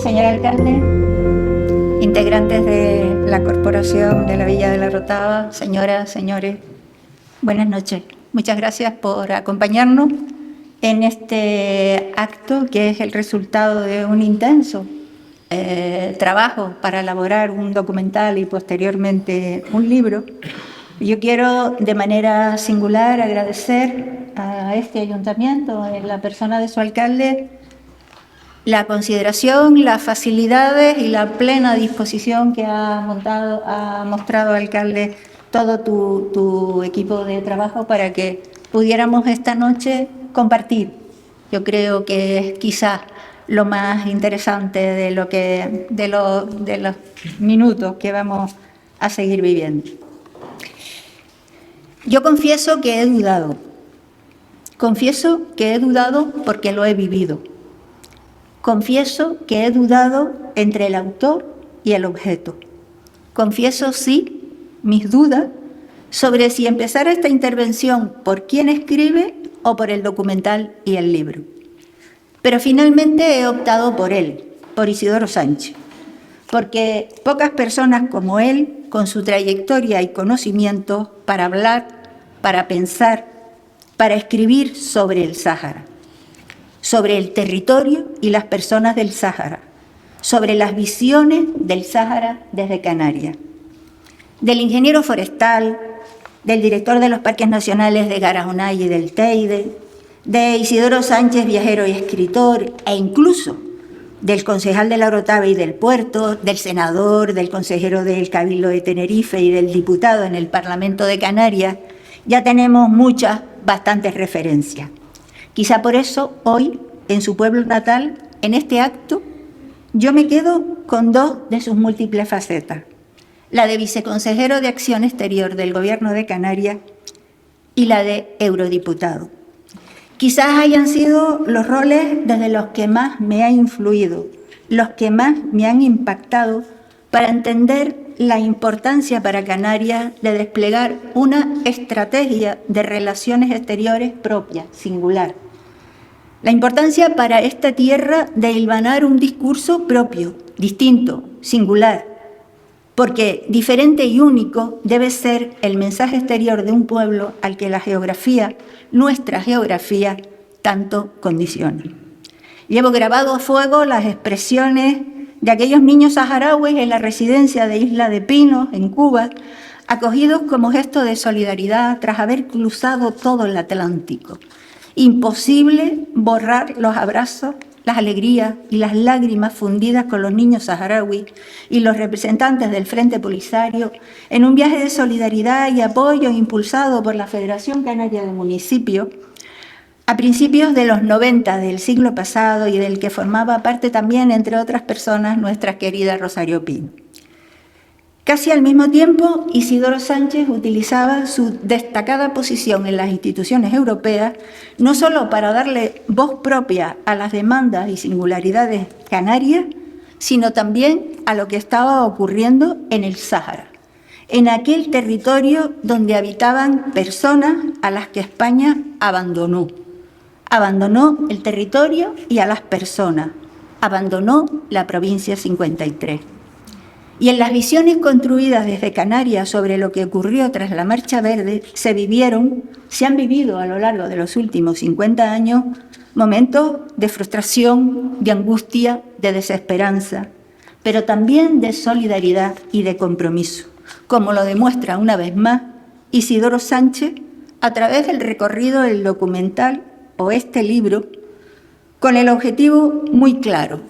Señor alcalde, integrantes de la Corporación de la Villa de la Orotava, señoras, señores, buenas noches. Muchas gracias por acompañarnos en este acto que es el resultado de un intenso trabajo para elaborar un documental y posteriormente un libro. Yo quiero de manera singular agradecer a este ayuntamiento, en la persona de su alcalde, la consideración, las facilidades y la plena disposición que ha mostrado, alcalde, todo tu equipo de trabajo para que pudiéramos esta noche compartir. Yo creo que es quizás lo más interesante de los minutos que vamos a seguir viviendo. Yo confieso que he dudado. Confieso que he dudado porque lo he vivido. Confieso que he dudado entre el autor y el objeto. Confieso, sí, mis dudas sobre si empezar esta intervención por quién escribe o por el documental y el libro. Pero finalmente he optado por él, por Isidoro Sánchez, porque pocas personas como él, con su trayectoria y conocimiento para hablar, para pensar, para escribir sobre el Sáhara, sobre el territorio y las personas del Sáhara, sobre las visiones del Sáhara desde Canarias, del ingeniero forestal, del director de los Parques Nacionales de Garajonay y del Teide, de Isidoro Sánchez, viajero y escritor, e incluso del concejal de la Orotava y del Puerto, del senador, del consejero del Cabildo de Tenerife y del diputado en el Parlamento de Canarias. Ya tenemos bastantes referencias. Quizá por eso hoy, en su pueblo natal, en este acto, yo me quedo con dos de sus múltiples facetas: la de viceconsejero de Acción Exterior del Gobierno de Canarias y la de eurodiputado. Quizás hayan sido los roles desde los que más me ha influido, los que más me han impactado para entender la importancia para Canarias de desplegar una estrategia de relaciones exteriores propia, singular. La importancia para esta tierra de hilvanar un discurso propio, distinto, singular, porque diferente y único debe ser el mensaje exterior de un pueblo al que la geografía, nuestra geografía, tanto condiciona. Llevo grabado a fuego las expresiones de aquellos niños saharauis en la residencia de Isla de Pinos, en Cuba, acogidos como gesto de solidaridad tras haber cruzado todo el Atlántico. Imposible borrar los abrazos, las alegrías y las lágrimas fundidas con los niños saharauis y los representantes del Frente Polisario en un viaje de solidaridad y apoyo impulsado por la Federación Canaria de Municipios a principios de los 90 del siglo pasado, y del que formaba parte también, entre otras personas, nuestra querida Rosario Pino. Casi al mismo tiempo, Isidoro Sánchez utilizaba su destacada posición en las instituciones europeas no solo para darle voz propia a las demandas y singularidades canarias, sino también a lo que estaba ocurriendo en el Sáhara, en aquel territorio donde habitaban personas a las que España abandonó. Abandonó el territorio y a las personas, abandonó la provincia 53. Y en las visiones construidas desde Canarias sobre lo que ocurrió tras la Marcha Verde, se han vivido a lo largo de los últimos 50 años momentos de frustración, de angustia, de desesperanza, pero también de solidaridad y de compromiso, como lo demuestra una vez más Isidoro Sánchez a través del recorrido del documental o este libro, con el objetivo muy claro,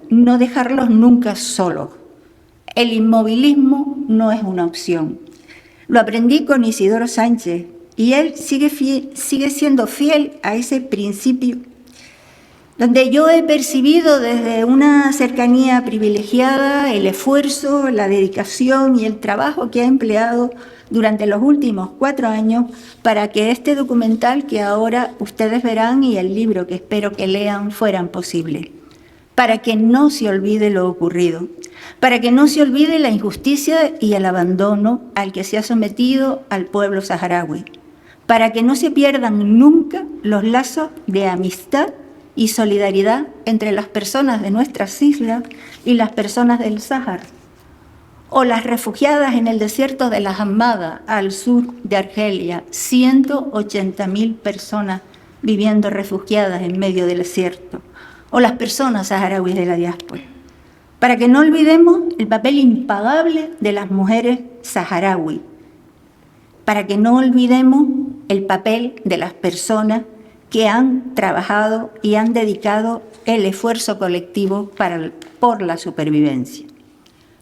no dejarlos nunca solos. El inmovilismo no es una opción. Lo aprendí con Isidoro Sánchez y él sigue siendo fiel a ese principio, donde yo he percibido desde una cercanía privilegiada el esfuerzo, la dedicación y el trabajo que ha empleado durante los últimos 4 años para que este documental que ahora ustedes verán y el libro que espero que lean fueran posibles, para que no se olvide lo ocurrido, para que no se olvide la injusticia y el abandono al que se ha sometido al pueblo saharaui, para que no se pierdan nunca los lazos de amistad y solidaridad entre las personas de nuestras islas y las personas del Sáhara, o las refugiadas en el desierto de la Hamada, al sur de Argelia, 180.000 personas viviendo refugiadas en medio del desierto, o las personas saharauis de la diáspora. Para que no olvidemos el papel impagable de las mujeres saharauis, para que no olvidemos el papel de las personas que han trabajado y han dedicado el esfuerzo colectivo por la supervivencia,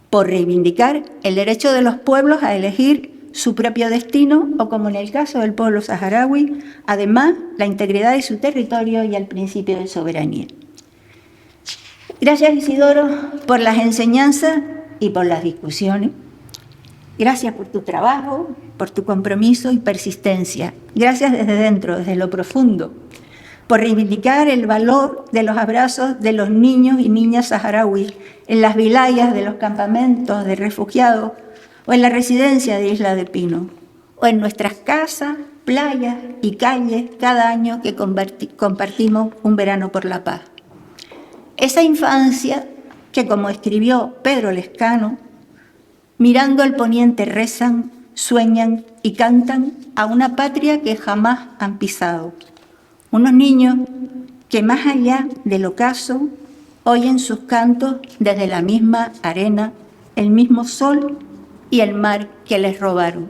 por reivindicar el derecho de los pueblos a elegir su propio destino o, como en el caso del pueblo saharaui, además la integridad de su territorio y el principio de soberanía. Gracias, Isidoro, por las enseñanzas y por las discusiones. Gracias por tu trabajo, por tu compromiso y persistencia. Gracias desde dentro, desde lo profundo, por reivindicar el valor de los abrazos de los niños y niñas saharauis en las vilayas de los campamentos de refugiados o en la residencia de Isla de Pino, o en nuestras casas, playas y calles cada año que compartimos un verano por la paz. Esa infancia que, como escribió Pedro Lescano, mirando al poniente rezan, sueñan y cantan a una patria que jamás han pisado. Unos niños que más allá del ocaso oyen sus cantos desde la misma arena, el mismo sol y el mar que les robaron.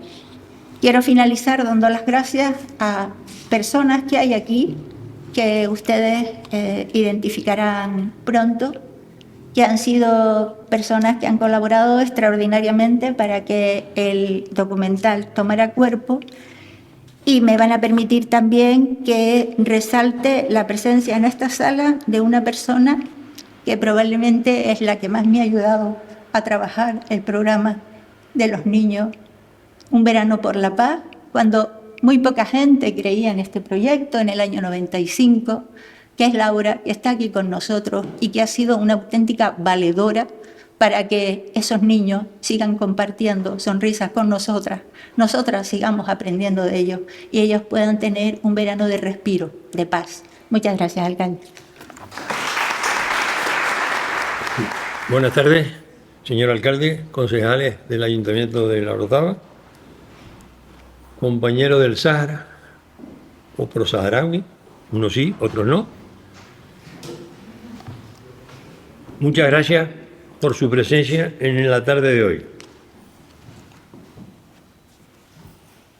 Quiero finalizar dando las gracias a personas que hay aquí, que ustedes identificarán pronto, que han sido personas que han colaborado extraordinariamente para que el documental tomara cuerpo, y me van a permitir también que resalte la presencia en esta sala de una persona que probablemente es la que más me ha ayudado a trabajar el programa de los niños Un Verano por la Paz, cuando muy poca gente creía en este proyecto en el año 95, que es Laura, que está aquí con nosotros y que ha sido una auténtica valedora para que esos niños sigan compartiendo sonrisas con nosotras sigamos aprendiendo de ellos y ellos puedan tener un verano de respiro, de paz. Muchas gracias, alcalde. Buenas tardes, señor alcalde, concejales del Ayuntamiento de La Orotava, compañeros del Sáhara o prosaharaui, unos sí, otros no. Muchas gracias por su presencia en la tarde de hoy.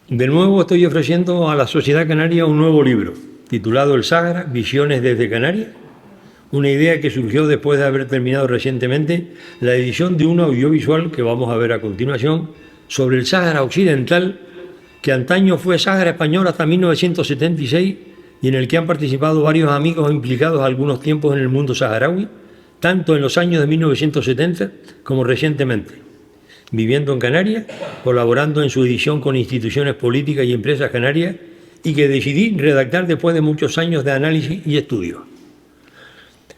De nuevo estoy ofreciendo a la sociedad canaria un nuevo libro, titulado El Sáhara, Visiones desde Canarias, una idea que surgió después de haber terminado recientemente la edición de un audiovisual que vamos a ver a continuación sobre el Sáhara Occidental, que antaño fue Sáhara Español hasta 1976 y en el que han participado varios amigos implicados algunos tiempos en el mundo saharaui, tanto en los años de 1970 como recientemente, viviendo en Canarias, colaborando en su edición con instituciones políticas y empresas canarias, y que decidí redactar después de muchos años de análisis y estudio.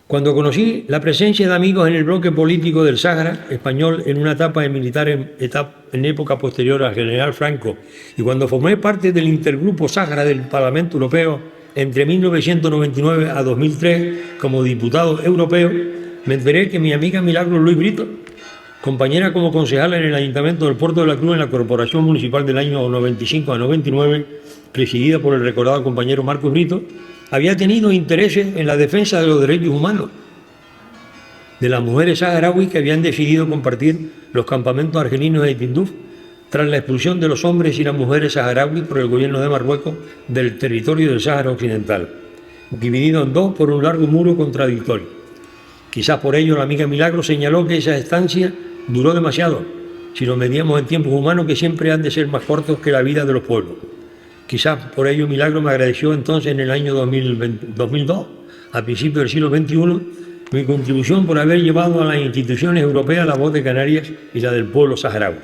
Cuando conocí la presencia de amigos en el bloque político del Sáhara español en una etapa de militar en época posterior al general Franco, y cuando formé parte del intergrupo Sáhara del Parlamento Europeo entre 1999 a 2003 como diputado europeo, me enteré que mi amiga Milagros Luis Brito, compañera como concejala en el Ayuntamiento del Puerto de la Cruz en la Corporación Municipal del año 95 a 99, presidida por el recordado compañero Marcos Brito, había tenido intereses en la defensa de los derechos humanos de las mujeres saharauis que habían decidido compartir los campamentos argelinos de Tinduf tras la expulsión de los hombres y las mujeres saharauis por el gobierno de Marruecos del territorio del Sáhara Occidental, dividido en dos por un largo muro contradictorio. Quizás por ello la amiga Milagro señaló que esa estancia duró demasiado, si lo medíamos en tiempos humanos que siempre han de ser más cortos que la vida de los pueblos. Quizás por ello Milagro me agradeció entonces en el año 2002, a principios del siglo XXI, mi contribución por haber llevado a las instituciones europeas la voz de Canarias y la del pueblo saharaui.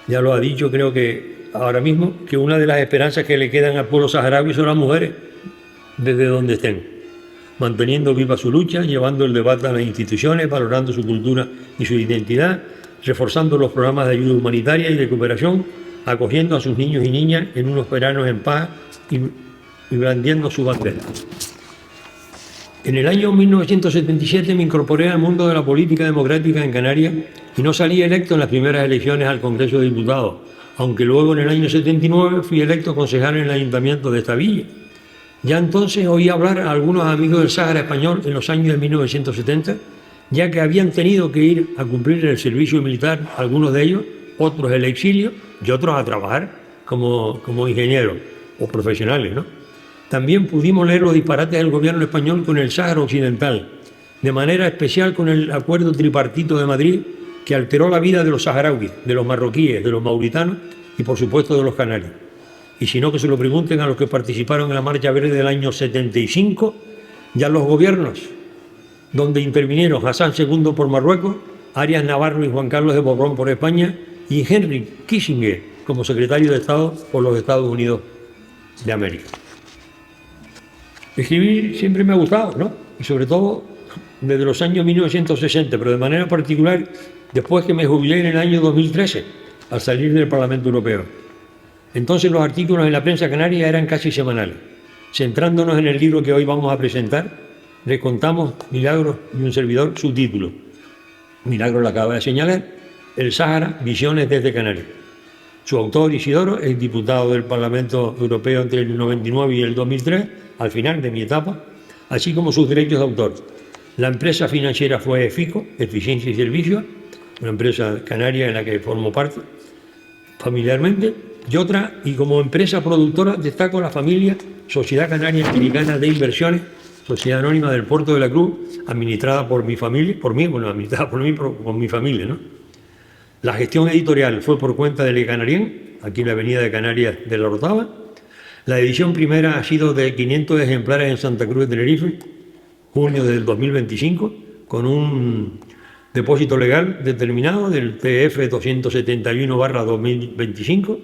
Ya lo ha dicho, creo que ahora mismo, que una de las esperanzas que le quedan al pueblo saharaui son las mujeres, desde donde estén, manteniendo viva su lucha, llevando el debate a las instituciones, valorando su cultura y su identidad, reforzando los programas de ayuda humanitaria y de cooperación, acogiendo a sus niños y niñas en unos veranos en paz y blandiendo su bandera. En el año 1977 me incorporé al mundo de la política democrática en Canarias y no salí electo en las primeras elecciones al Congreso de Diputados, aunque luego en el año 79 fui electo concejal en el ayuntamiento de esta villa. Ya entonces oí hablar a algunos amigos del Sáhara español en los años de 1970, ya que habían tenido que ir a cumplir el servicio militar, algunos de ellos, otros el exilio y otros a trabajar como ingenieros o profesionales, ¿no? También pudimos leer los disparates del gobierno español con el Sáhara Occidental, de manera especial con el acuerdo tripartito de Madrid que alteró la vida de los saharauis, de los marroquíes, de los mauritanos y por supuesto de los canarios. Y si no, que se lo pregunten a los que participaron en la Marcha Verde del año 75, ya los gobiernos donde intervinieron Hassan II por Marruecos, Arias Navarro y Juan Carlos de Borbón por España y Henry Kissinger como secretario de Estado por los Estados Unidos de América. Escribir siempre me ha gustado, ¿no? Y sobre todo desde los años 1960, pero de manera particular después que me jubilé en el año 2013, al salir del Parlamento Europeo. Entonces los artículos en la prensa canaria eran casi semanales. Centrándonos en el libro que hoy vamos a presentar, les contamos Milagros y un servidor, su título. Milagros lo acaba de señalar, El Sáhara, visiones desde Canarias. Su autor, Isidoro, es diputado del Parlamento Europeo entre el 99 y el 2003, al final de mi etapa, así como sus derechos de autor. La empresa financiera fue EFICO, Eficiencia y Servicios, una empresa canaria en la que formo parte familiarmente, y como empresa productora destaco la familia Sociedad Canaria Americana de Inversiones, Sociedad Anónima del Puerto de la Cruz, administrada por mi familia, administrada por mí, con mi familia, ¿no? La gestión editorial fue por cuenta de Le Canarien, aquí en la avenida de Canarias de la Orotava. La edición primera ha sido de 500 ejemplares en Santa Cruz de Tenerife, junio del 2025, con un depósito legal determinado del TF 271/2025,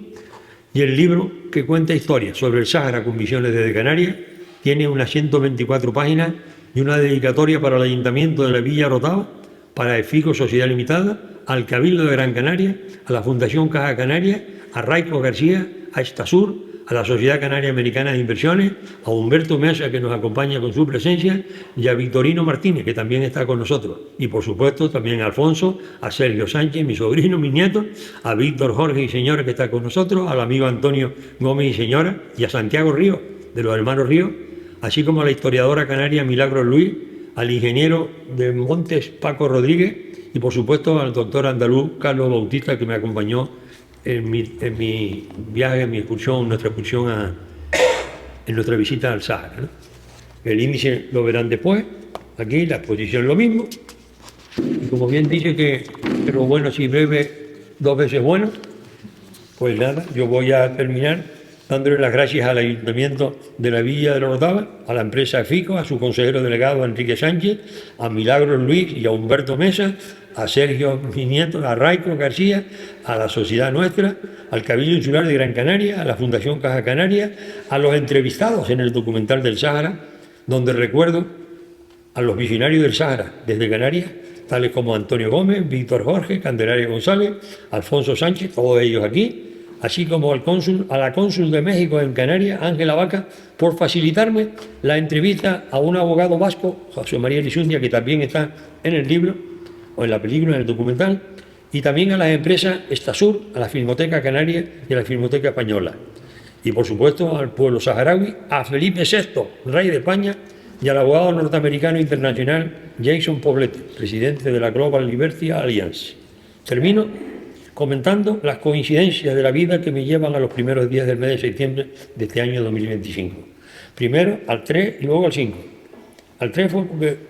y el libro, que cuenta historias sobre el Sáhara con visiones desde Canarias, tiene unas 124 páginas y una dedicatoria para el Ayuntamiento de la Villa Orotava, para EFICO Sociedad Limitada, al Cabildo de Gran Canaria, a la Fundación Caja Canaria, a Raico García, a Estasur, a la Sociedad Canaria Americana de Inversiones, a Humberto Mesa, que nos acompaña con su presencia, y a Victorino Martínez, que también está con nosotros. Y por supuesto también a Alfonso, a Sergio Sánchez, mi sobrino, mi nieto, a Víctor Jorge y señora, que está con nosotros, al amigo Antonio Gómez y señora, y a Santiago Ríos, de los hermanos Ríos, así como a la historiadora canaria Milagros Luis, al ingeniero de Montes Paco Rodríguez y por supuesto al doctor andaluz Carlos Bautista, que me acompañó en mi viaje, en nuestra excursión en nuestra visita al Sáhara, ¿no? El índice lo verán después, aquí la exposición lo mismo, y como bien dice que lo bueno si breve 2 veces bueno, pues nada, yo voy a terminar dándole las gracias al Ayuntamiento de la Villa de la Orotava, a la empresa EFICO, a su consejero delegado Enrique Sánchez, a Milagros Luis y a Humberto Mesa, a Sergio, mi nieto, a Raico García, a la sociedad nuestra, al Cabildo Insular de Gran Canaria, a la Fundación Caja Canaria, a los entrevistados en el documental del Sáhara, donde recuerdo a los visionarios del Sáhara desde Canarias, tales como Antonio Gómez, Víctor Jorge, Candelaria González, Alfonso Sánchez, todos ellos aquí, así como a la cónsul de México en Canarias, Ángela Vaca, por facilitarme la entrevista a un abogado vasco, José María Lizundia, que también está en el libro, o en la película, en el documental, y también a las empresas Estasur, a la Filmoteca Canaria y a la Filmoteca Española. Y por supuesto al pueblo saharaui, a Felipe VI, rey de España, y al abogado norteamericano internacional Jason Poblete, presidente de la Global Liberty Alliance. Termino comentando las coincidencias de la vida que me llevan a los primeros días del mes de septiembre de este año 2025. Primero al 3 y luego al 5. Al 3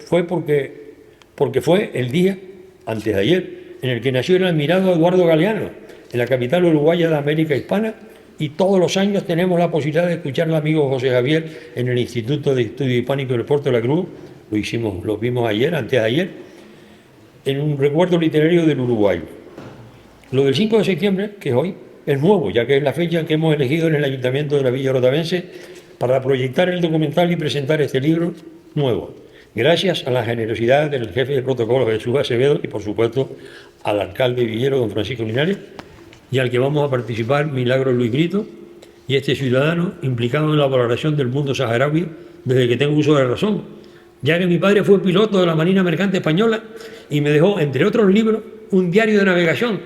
fue porque fue el día, antes de ayer, en el que nació el admirado Eduardo Galeano, en la capital uruguaya de América Hispana, y todos los años tenemos la posibilidad de escuchar al amigo José Javier en el Instituto de Estudio Hispánico del Puerto de la Cruz. Lo vimos ayer, antes de ayer, en un recuerdo literario del Uruguay. Lo del 5 de septiembre, que es hoy, es nuevo, ya que es la fecha que hemos elegido en el Ayuntamiento de la Villa Orotavense para proyectar el documental y presentar este libro nuevo. Gracias a la generosidad del jefe de protocolo Jesús Acevedo y, por supuesto, al alcalde villero, don Francisco Linares, y al que vamos a participar, Milagros Luis Brito, y este ciudadano implicado en la valoración del mundo saharaui desde que tengo uso de razón, ya que mi padre fue piloto de la Marina Mercante Española y me dejó, entre otros libros, un diario de navegación,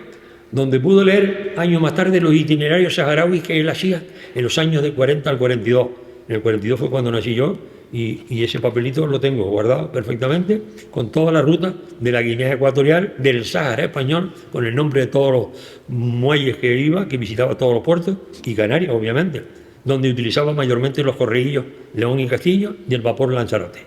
donde pude leer años más tarde los itinerarios saharauis que él hacía en los años del 40 al 42. En el 42 fue cuando nací yo, y ese papelito lo tengo guardado perfectamente, con toda la ruta de la Guinea Ecuatorial, del Sáhara español, con el nombre de todos los muelles que iba, que visitaba todos los puertos, y Canarias, obviamente, donde utilizaba mayormente los correillos León y Castillo y el vapor Lanzarote.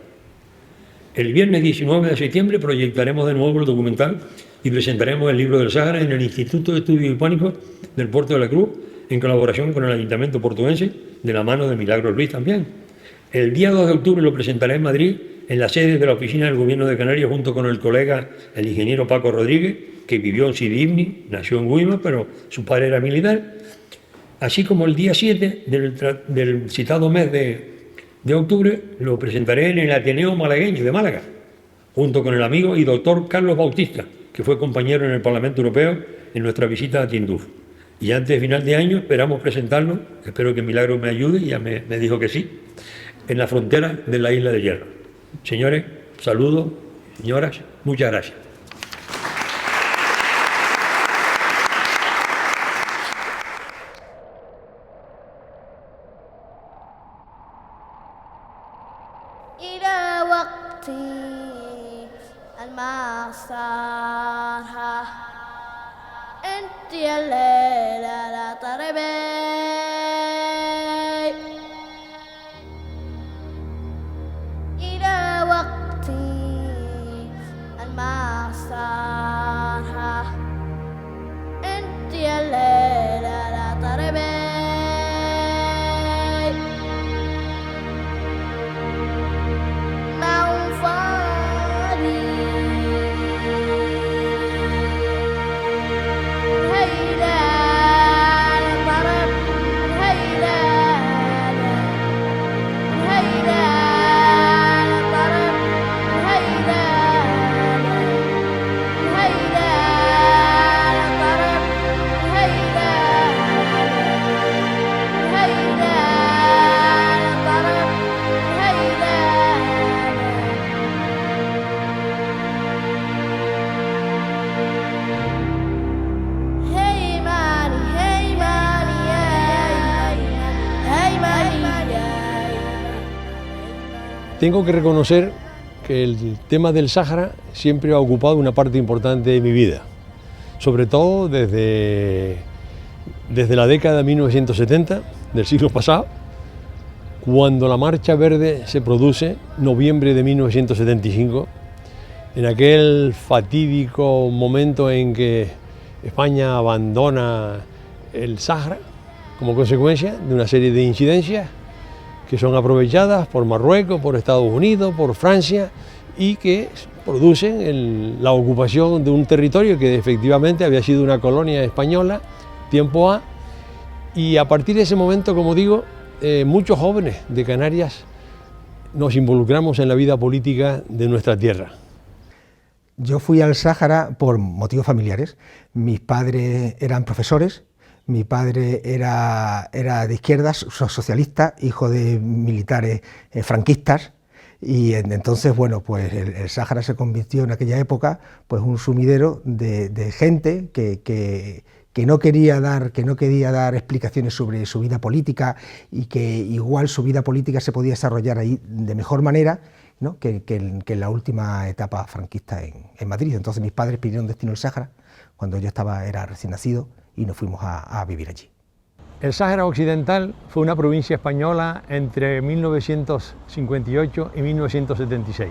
El viernes 19 de septiembre proyectaremos de nuevo el documental y presentaremos el libro del Sáhara en el Instituto de Estudios Hispánicos del Puerto de la Cruz, en colaboración con el Ayuntamiento portuense, de la mano de Milagros Ruiz también. El día 2 de octubre lo presentaré en Madrid, en la sede de la Oficina del Gobierno de Canarias, junto con el colega, el ingeniero Paco Rodríguez, que vivió en Sidi Ifni, nació en Güímar, pero su padre era militar. Así como el día 7 del citado mes de octubre lo presentaré en el Ateneo Malagueño de Málaga, junto con el amigo y doctor Carlos Bautista, que fue compañero en el Parlamento Europeo en nuestra visita a Tinduf. Y antes de final de año esperamos presentarlo, espero que Milagro me ayude, ya me dijo que sí, en la frontera de la Isla de Hierro. Señores, saludos, señoras, muchas gracias. Tengo que reconocer que el tema del Sáhara siempre ha ocupado una parte importante de mi vida, sobre todo desde la década de 1970 del siglo pasado, cuando la Marcha Verde se produce, noviembre de 1975, en aquel fatídico momento en que España abandona el Sáhara como consecuencia de una serie de incidencias que son aprovechadas por Marruecos, por Estados Unidos, por Francia, y que producen la ocupación de un territorio que efectivamente había sido una colonia española, tiempo A, y a partir de ese momento, como digo, muchos jóvenes de Canarias nos involucramos en la vida política de nuestra tierra. Yo fui al Sáhara por motivos familiares. Mis padres eran profesores. Mi padre era de izquierdas, socialista, hijo de militares franquistas, y entonces, bueno, pues el Sáhara se convirtió en aquella época pues un sumidero de gente que no quería dar explicaciones sobre su vida política, y que igual su vida política se podía desarrollar ahí de mejor manera, ¿no?, que en la última etapa franquista en Madrid. Entonces mis padres pidieron destino al Sáhara cuando yo era recién nacido, y nos fuimos a vivir allí. El Sáhara Occidental fue una provincia española entre 1958 y 1976.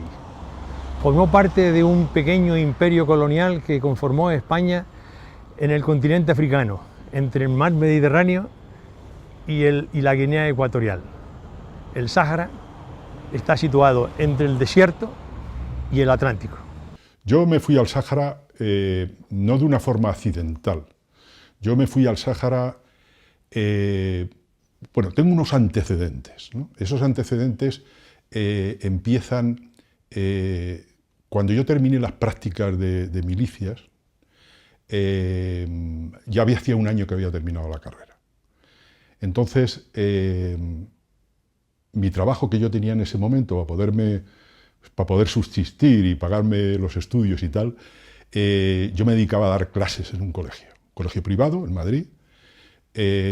Formó parte de un pequeño imperio colonial que conformó España en el continente africano, entre el mar Mediterráneo y la Guinea Ecuatorial. El Sáhara está situado entre el desierto y el Atlántico. Yo me fui al Sáhara no de una forma accidental. Yo me fui al Sáhara, bueno, tengo unos antecedentes, ¿no? Esos antecedentes empiezan cuando yo terminé las prácticas de milicias. Ya hacía un año que había terminado la carrera. Entonces, mi trabajo que yo tenía en ese momento para poderme para poder subsistir y pagarme los estudios y tal, yo me dedicaba a dar clases en un colegio privado en Madrid,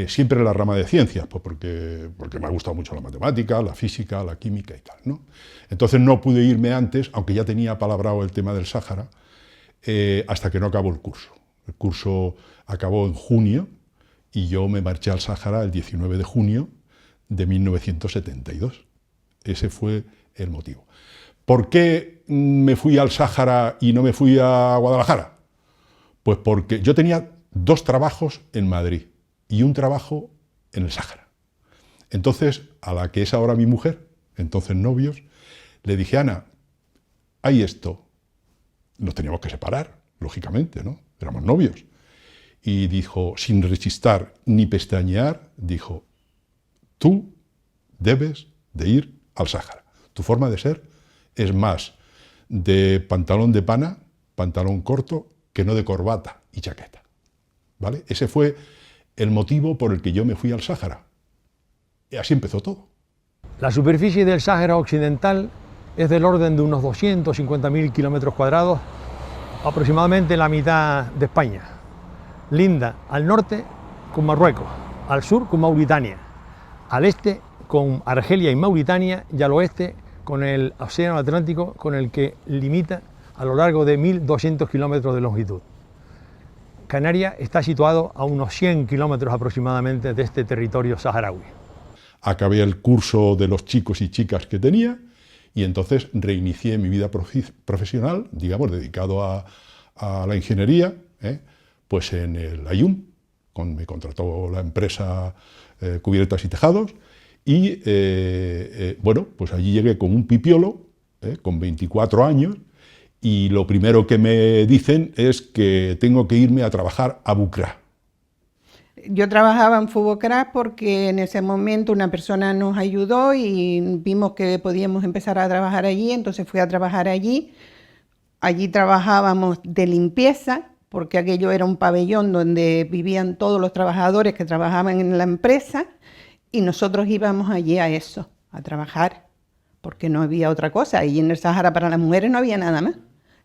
siempre en la rama de ciencias, pues porque me ha gustado mucho la matemática, la física, la química y tal, ¿no? Entonces no pude irme antes, aunque ya tenía palabrado el tema del Sáhara, hasta que no acabó el curso. El curso acabó en junio y yo me marché al Sáhara el 19 de junio de 1972. Ese fue el motivo. ¿Por qué me fui al Sáhara y no me fui a Guadalajara? Pues porque yo tenía 2 trabajos en Madrid y un trabajo en el Sáhara. Entonces, a la que es ahora mi mujer, entonces novios, le dije, Ana, hay esto. Nos teníamos que separar, lógicamente, ¿no? Éramos novios. Y dijo, sin rechistar ni pestañear, dijo, tú debes de ir al Sáhara. Tu forma de ser es más de pantalón de pana, pantalón corto, que no de corbata y chaqueta. ¿Vale? Ese fue el motivo por el que yo me fui al Sáhara. Y así empezó todo. La superficie del Sáhara Occidental es del orden de unos 250.000 kilómetros cuadrados, aproximadamente la mitad de España. Linda al norte con Marruecos, al sur con Mauritania, al este con Argelia y Mauritania y al oeste con el Océano Atlántico, con el que limita a lo largo de 1.200 kilómetros de longitud. Canarias está situado a unos 100 kilómetros aproximadamente de este territorio saharaui. Acabé el curso de los chicos y chicas que tenía y entonces reinicié mi vida profesional, digamos, dedicado a la ingeniería, pues en el AIUM, me contrató la empresa Cubiertas y Tejados y, bueno, pues allí llegué con un pipiolo, con 24 años, y lo primero que me dicen es que tengo que irme a trabajar a Bucra. Yo trabajaba en Fubocrás porque en ese momento una persona nos ayudó y vimos que podíamos empezar a trabajar allí, entonces fui a trabajar allí. Allí trabajábamos de limpieza, porque aquello era un pabellón donde vivían todos los trabajadores que trabajaban en la empresa y nosotros íbamos allí a eso, a trabajar, porque no había otra cosa. Y en el Sáhara para las mujeres no había nada más,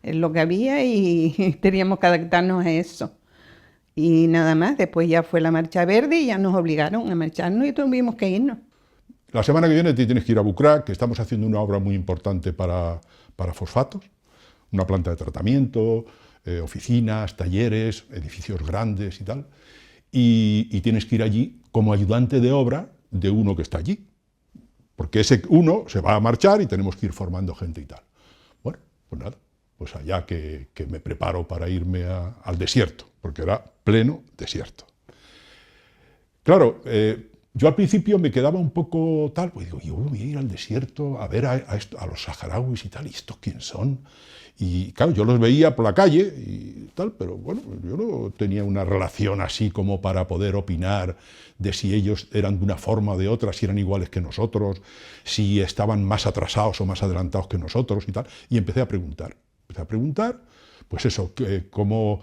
es lo que había y teníamos que adaptarnos a eso. Y nada más, después ya fue la Marcha Verde y ya nos obligaron a marcharnos y tuvimos que irnos. La semana que viene te tienes que ir a Bucra, que estamos haciendo una obra muy importante para fosfatos, una planta de tratamiento, oficinas, talleres, edificios grandes y tal, y tienes que ir allí como ayudante de obra de uno que está allí, porque ese uno se va a marchar y tenemos que ir formando gente y tal. Bueno, pues nada, pues allá que me preparo para irme al desierto, porque era pleno desierto. Claro, yo al principio me quedaba un poco tal, pues digo, yo voy a ir al desierto a ver a los saharauis y tal, ¿y estos quién son? Y claro, yo los veía por la calle y tal, pero bueno, yo no tenía una relación así como para poder opinar de si ellos eran de una forma o de otra, si eran iguales que nosotros, si estaban más atrasados o más adelantados que nosotros y tal. Y empecé a preguntar, pues eso, cómo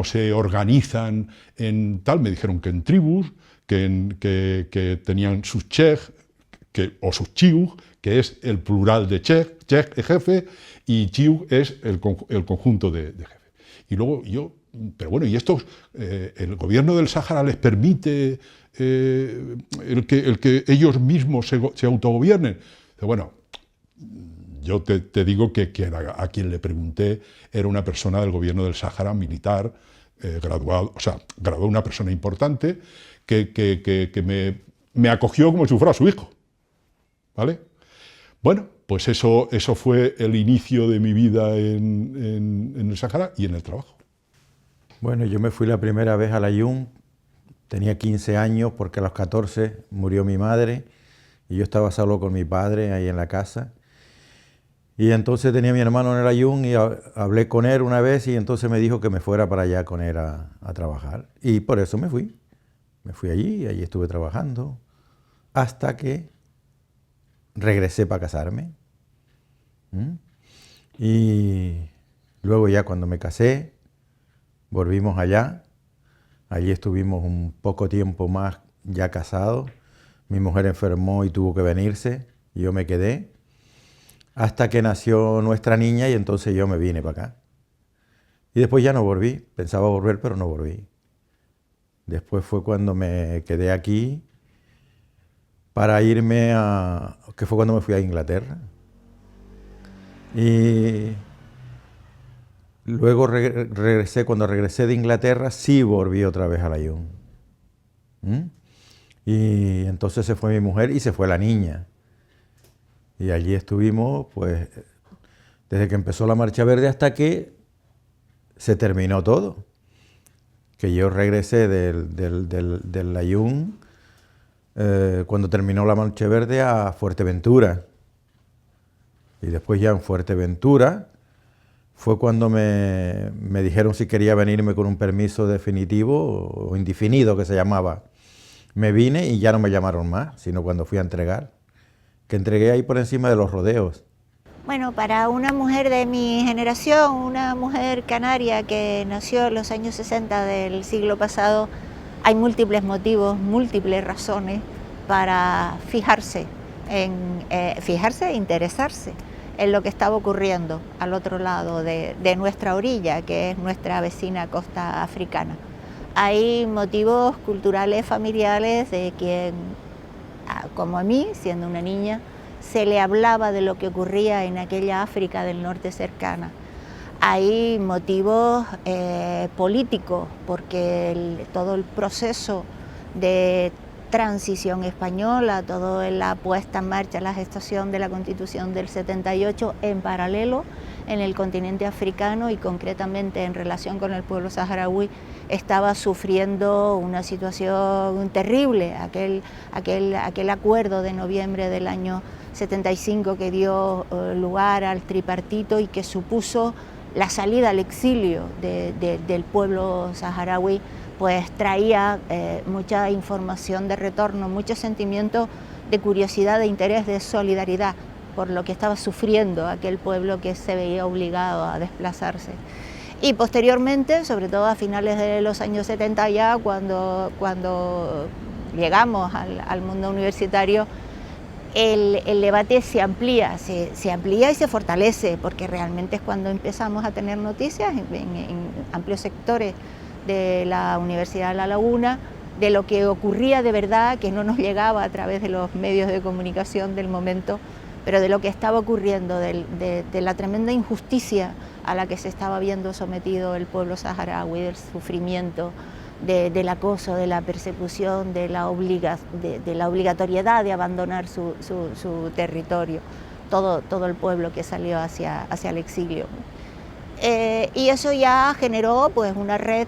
se organizan en tal. Me dijeron que en tribus, que tenían sus chej, o sus chiug, que es el plural de chej es jefe, y chiug es el conjunto de jefe. Y luego pero bueno, ¿y estos, el gobierno del Sáhara les permite el que ellos mismos se autogobiernen? Bueno, yo te digo que a quien le pregunté era una persona del gobierno del Sáhara, militar, graduado, o sea, graduó una persona importante que me acogió como si fuera su hijo, ¿vale? Bueno, pues eso fue el inicio de mi vida en el Sáhara y en el trabajo. Bueno, yo me fui la primera vez al AIUM, tenía 15 años porque a los 14 murió mi madre y yo estaba solo con mi padre ahí en la casa. Y entonces tenía a mi hermano en el AIUM y hablé con él una vez y entonces me dijo que me fuera para allá con él a trabajar. Y por eso me fui. Me fui allí y allí estuve trabajando hasta que regresé para casarme. Y luego ya cuando me casé, volvimos allá. Allí estuvimos un poco tiempo más ya casados. Mi mujer enfermó y tuvo que venirse y yo me quedé. hasta que nació nuestra niña y entonces yo me vine para acá. Y después ya no volví, pensaba volver pero no volví. Después fue cuando me quedé aquí para irme a... que fue cuando me fui a Inglaterra. Y luego regresé, cuando regresé de Inglaterra sí volví otra vez a Layún. Y entonces se fue mi mujer y se fue la niña. Y allí estuvimos, pues, desde que empezó la Marcha Verde hasta que se terminó todo. Que yo regresé del Layún, cuando terminó la Marcha Verde, a Fuerteventura. Y después ya en Fuerteventura fue cuando me dijeron si quería venirme con un permiso definitivo o indefinido, que se llamaba. Me vine y ya no me llamaron más, sino cuando fui a entregar, que entregué ahí por encima de los rodeos. Bueno, para una mujer de mi generación, una mujer canaria que nació en los años 60 del siglo pasado, hay múltiples motivos, múltiples razones para fijarse e interesarse en lo que estaba ocurriendo al otro lado de nuestra orilla, que es nuestra vecina costa africana. Hay motivos culturales, familiares, de quien, como a mí, siendo una niña, se le hablaba de lo que ocurría en aquella África del norte cercana. Hay motivos políticos, porque todo el proceso de transición española, toda la puesta en marcha, la gestación de la Constitución del 78 en paralelo en el continente africano y concretamente en relación con el pueblo saharaui, estaba sufriendo una situación terrible. Aquel acuerdo de noviembre del año 75 que dio lugar al tripartito y que supuso la salida al exilio del pueblo saharaui, pues traía mucha información de retorno, mucho sentimiento de curiosidad, de interés, de solidaridad por lo que estaba sufriendo aquel pueblo que se veía obligado a desplazarse. Y posteriormente, sobre todo a finales de los años 70 ya, cuando llegamos al mundo universitario, el debate se amplía y se fortalece, porque realmente es cuando empezamos a tener noticias en amplios sectores de la Universidad de La Laguna, de lo que ocurría de verdad, que no nos llegaba a través de los medios de comunicación del momento, pero de lo que estaba ocurriendo, de la tremenda injusticia a la que se estaba viendo sometido el pueblo saharaui, del sufrimiento, del acoso, de la persecución, de la obligatoriedad de abandonar su territorio, todo el pueblo que salió hacia el exilio. Y eso ya generó pues una red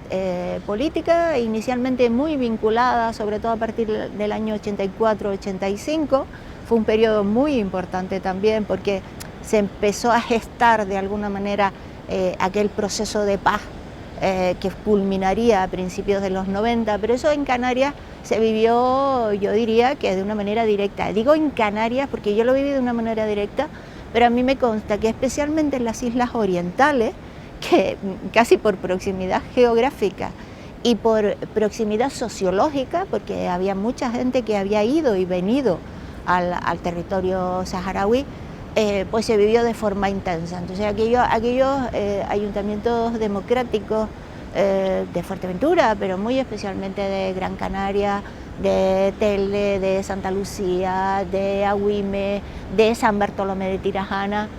política inicialmente muy vinculada, sobre todo a partir del año 84-85. Fue un periodo muy importante también porque se empezó a gestar de alguna manera aquel proceso de paz que culminaría a principios de los 90, pero eso en Canarias se vivió, yo diría que de una manera directa. Digo en Canarias porque yo lo viví de una manera directa, pero a mí me consta que especialmente en las islas orientales, que casi por proximidad geográfica y por proximidad sociológica, porque había mucha gente que había ido y venido al territorio saharaui, pues se vivió de forma intensa. Entonces aquellos ayuntamientos democráticos de Fuerteventura, pero muy especialmente de Gran Canaria, de Telde, de Santa Lucía, de Agüime, de San Bartolomé de Tirajana,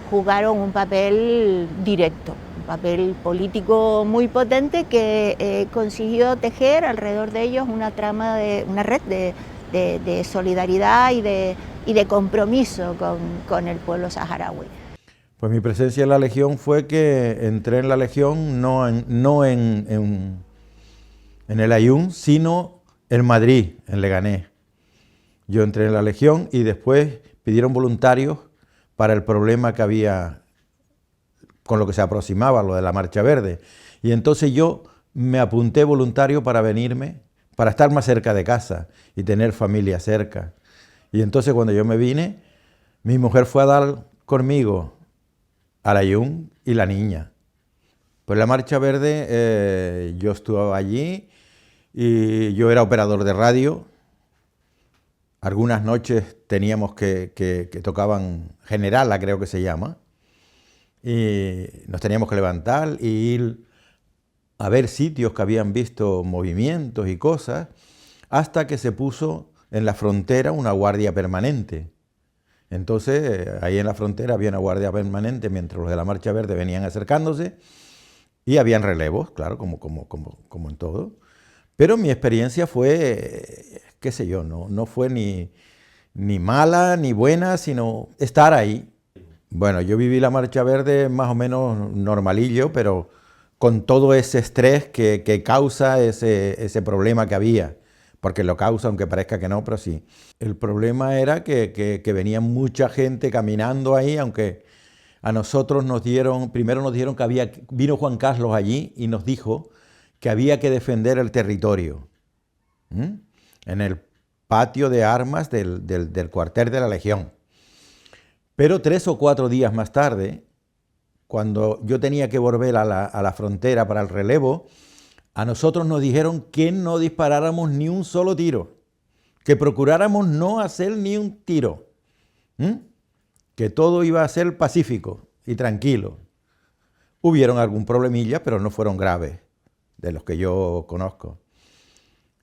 jugaron un papel directo, un papel político muy potente que consiguió tejer alrededor de ellos una red de solidaridad y de compromiso con el pueblo saharaui. Pues mi presencia en la Legión fue que entré en la Legión no en el Layún, sino en Madrid, en Leganés. Yo entré en la Legión y después pidieron voluntarios para el problema que había con lo que se aproximaba, lo de la Marcha Verde. Y entonces yo me apunté voluntario para venirme, para estar más cerca de casa y tener familia cerca. Y entonces cuando yo me vine, mi mujer fue a dar conmigo a Layún y la niña. Pues la Marcha Verde, yo estuve allí y yo era operador de radio Algunas noches teníamos que tocaban Generala, creo que se llama, y nos teníamos que levantar y ir a ver sitios que habían visto movimientos y cosas, hasta que se puso en la frontera una guardia permanente. Entonces, ahí en la frontera había una guardia permanente mientras los de la Marcha Verde venían acercándose, y habían relevos, claro, como en todo. Pero mi experiencia fue, qué sé yo, no fue ni mala ni buena, sino estar ahí. Bueno, yo viví la Marcha Verde más o menos normalillo, pero con todo ese estrés que causa ese problema que había, porque lo causa, aunque parezca que no, pero sí. El problema era que venía mucha gente caminando ahí, aunque a nosotros primero nos dijeron que vino Juan Carlos allí y nos dijo que había que defender el territorio, en el patio de armas del cuartel de la Legión. Pero 3 o 4 días más tarde, cuando yo tenía que volver a la frontera para el relevo, a nosotros nos dijeron que no disparáramos ni un solo tiro, que procuráramos no hacer ni un tiro, que todo iba a ser pacífico y tranquilo. Hubieron algún problemilla, pero no fueron graves, de los que yo conozco.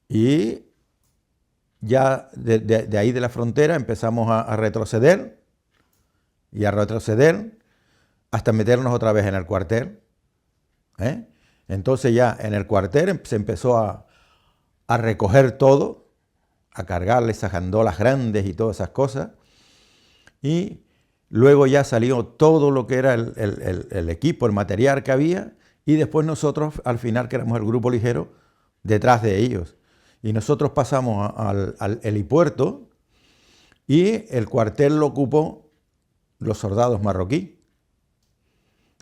Y ya de ahí de la frontera empezamos a retroceder y a retroceder hasta meternos otra vez en el cuartel. Entonces ya en el cuartel se empezó a recoger todo, a cargarle esas gandolas grandes y todas esas cosas, y luego ya salió todo lo que era el equipo, el material que había, y después nosotros, al final, que éramos el grupo ligero, detrás de ellos. Y nosotros pasamos al helipuerto, y el cuartel lo ocupó los soldados marroquíes.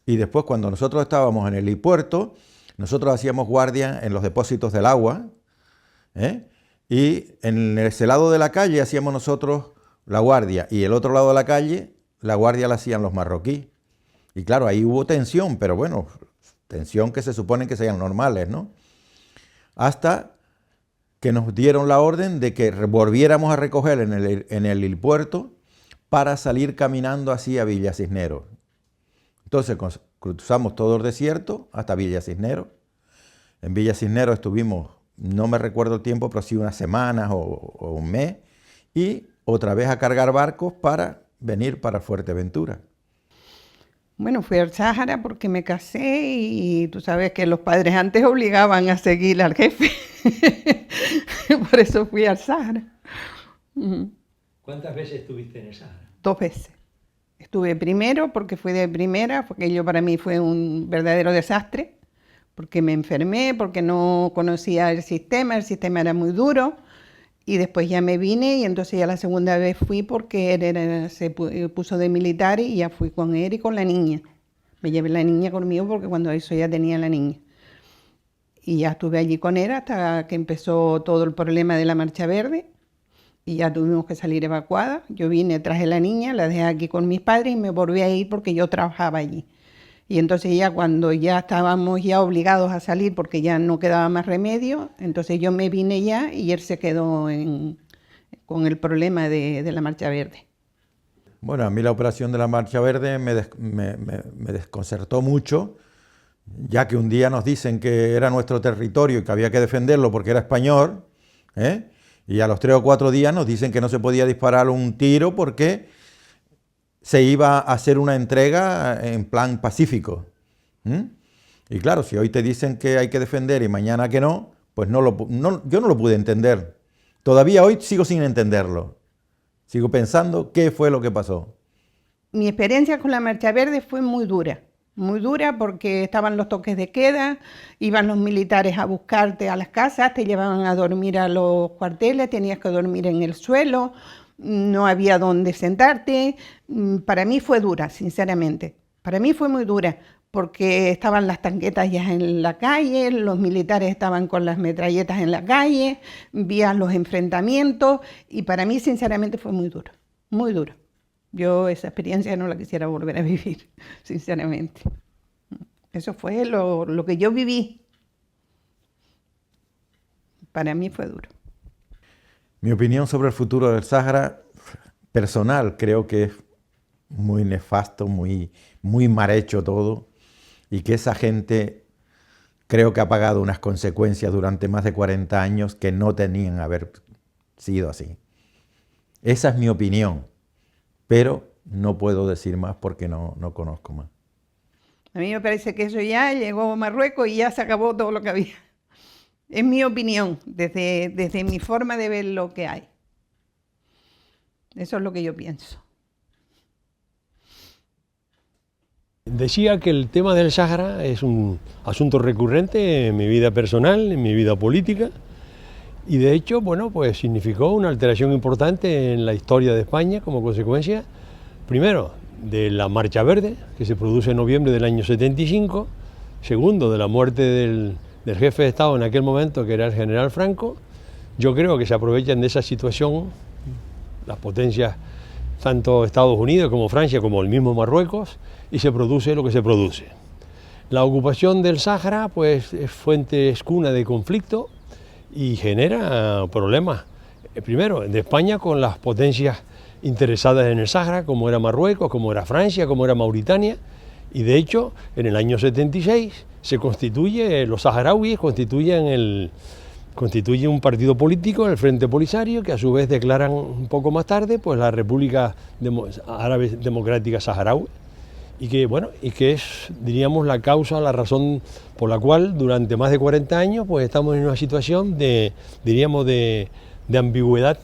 Y después, cuando nosotros estábamos en el helipuerto, nosotros hacíamos guardia en los depósitos del agua, y en ese lado de la calle hacíamos nosotros la guardia, y el otro lado de la calle, la guardia la hacían los marroquíes. Y claro, ahí hubo tensión, pero bueno, tensión que se supone que sean normales, ¿no? Hasta que nos dieron la orden de que volviéramos a recoger en el helipuerto para salir caminando así a Villa Cisneros. Entonces cruzamos todo el desierto hasta Villa Cisneros. En Villa Cisneros estuvimos, no me recuerdo el tiempo, pero sí unas semanas o un mes, y otra vez a cargar barcos para venir para Fuerteventura. Bueno, fui al Sáhara porque me casé y tú sabes que los padres antes obligaban a seguir al jefe. Por eso fui al Sáhara. ¿Cuántas veces estuviste en el Sáhara? 2 veces. Estuve primero porque fui de primera, porque aquello para mí fue un verdadero desastre, porque me enfermé, porque no conocía el sistema era muy duro, y después ya me vine y entonces ya la segunda vez fui porque él se puso de militar y ya fui con él y con la niña. Me llevé la niña conmigo porque cuando eso ya tenía la niña. Y ya estuve allí con él hasta que empezó todo el problema de la Marcha Verde y ya tuvimos que salir evacuadas. Yo vine, traje a la niña, la dejé aquí con mis padres y me volví a ir porque yo trabajaba allí. Y entonces ya cuando ya estábamos ya obligados a salir porque ya no quedaba más remedio, entonces yo me vine ya y él se quedó con el problema de la Marcha Verde. Bueno, a mí la operación de la Marcha Verde me desconcertó mucho, ya que un día nos dicen que era nuestro territorio y que había que defenderlo porque era español, y a los 3 o 4 días nos dicen que no se podía disparar un tiro porque se iba a hacer una entrega en plan pacífico. Y claro, si hoy te dicen que hay que defender y mañana que no, pues yo no lo pude entender. Todavía hoy sigo sin entenderlo. Sigo pensando qué fue lo que pasó. Mi experiencia con la Marcha Verde fue muy dura porque estaban los toques de queda, iban los militares a buscarte a las casas, te llevaban a dormir a los cuarteles, tenías que dormir en el suelo, no había dónde sentarte. Para mí fue dura, sinceramente. Para mí fue muy dura porque estaban las tanquetas ya en la calle, los militares estaban con las metralletas en la calle, vías los enfrentamientos y para mí sinceramente fue muy duro, muy duro. Yo esa experiencia no la quisiera volver a vivir, sinceramente. Eso fue lo que yo viví. Para mí fue duro. Mi opinión sobre el futuro del Sáhara, personal, creo que es muy nefasto, muy mal hecho todo, y que esa gente creo que ha pagado unas consecuencias durante más de 40 años que no tenían que haber sido así. Esa es mi opinión, pero no puedo decir más porque no conozco más. A mí me parece que eso ya llegó a Marruecos y ya se acabó todo lo que había. Es mi opinión, desde mi forma de ver lo que hay. Eso es lo que yo pienso. Decía que el tema del Sáhara es un asunto recurrente en mi vida personal, en mi vida política, y de hecho, bueno, pues significó una alteración importante en la historia de España como consecuencia, primero, de la Marcha Verde, que se produce en noviembre del año 75, segundo, de la muerte del jefe de Estado en aquel momento, que era el general Franco. Yo creo que se aprovechan de esa situación las potencias, tanto Estados Unidos como Francia, como el mismo Marruecos, y se produce lo que se produce. La ocupación del Sáhara, pues, es cuna de conflicto y genera problemas. Primero, de España con las potencias interesadas en el Sáhara, como era Marruecos, como era Francia, como era Mauritania, y de hecho, en el año 76 se constituye, los saharauis constituyen un partido político, el Frente Polisario, que a su vez declaran un poco más tarde pues la República Árabe Democrática Saharaui, y que es, diríamos, la causa, la razón por la cual durante más de 40 años pues estamos en una situación de ambigüedad,